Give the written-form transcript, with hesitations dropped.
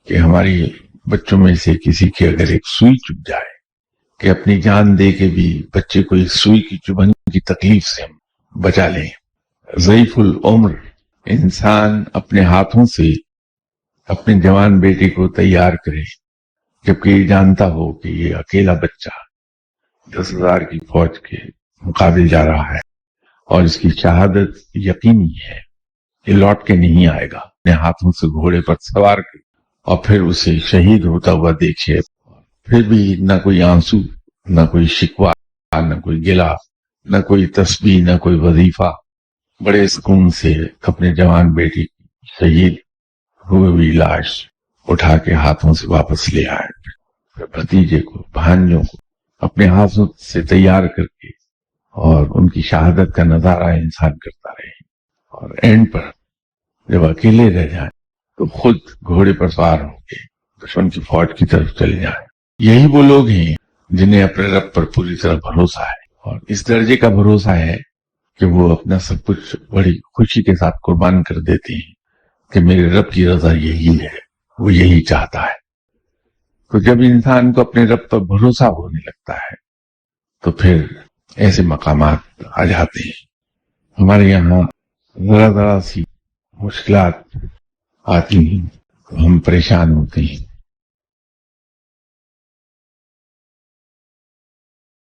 کہ ہماری بچوں میں سے کسی کی اگر ایک سوئی چبھ جائے کہ اپنی جان دے کے بھی بچے کو ایک سوئی کی چبھن کی تکلیف سے ہم بچا لیں. ضعیف العمر انسان اپنے ہاتھوں سے اپنے جوان بیٹے کو تیار کرے جبکہ یہ جانتا ہو کہ یہ اکیلا بچہ 10,000 کی فوج کے مقابل جا رہا ہے اور اس کی شہادت یقینی ہے، یہ لوٹ کے نہیں آئے گا. اپنے ہاتھوں سے گھوڑے پر سوار کر اور پھر اسے شہید ہوتا ہوا دیکھے، پھر بھی نہ کوئی آنسو، نہ کوئی شکوہ، نہ کوئی گلہ، نہ کوئی تسبیح، نہ کوئی وظیفہ، بڑے سکون سے اپنے جوان بیٹی کی شہید ہوئی ہوئی لاش اٹھا کے ہاتھوں سے واپس لے آئے. پھر بھتیجے کو، بھانجوں کو اپنے ہاتھوں سے تیار کر کے اور ان کی شہادت کا نظارہ انسان کرتا رہے، اور اینڈ پر جب اکیلے رہ جائیں تو خود گھوڑے پر سوار ہو کے دشمن کی فوج کی طرف چلے جائیں. یہی وہ لوگ ہیں جنہیں اپنے رب پر پوری طرح بھروسہ ہے، اور اس درجے کا بھروسہ ہے کہ وہ اپنا سب کچھ بڑی خوشی کے ساتھ قربان کر دیتے ہیں کہ میرے رب کی رضا یہی ہے، وہ یہی چاہتا ہے. تو جب انسان کو اپنے رب پر بھروسہ ہونے لگتا ہے تو پھر ایسے مقامات آ جاتے ہیں. ہمارے یہاں ذرا ذرا سی مشکلات آتی ہیں تو ہم پریشان ہوتے ہیں،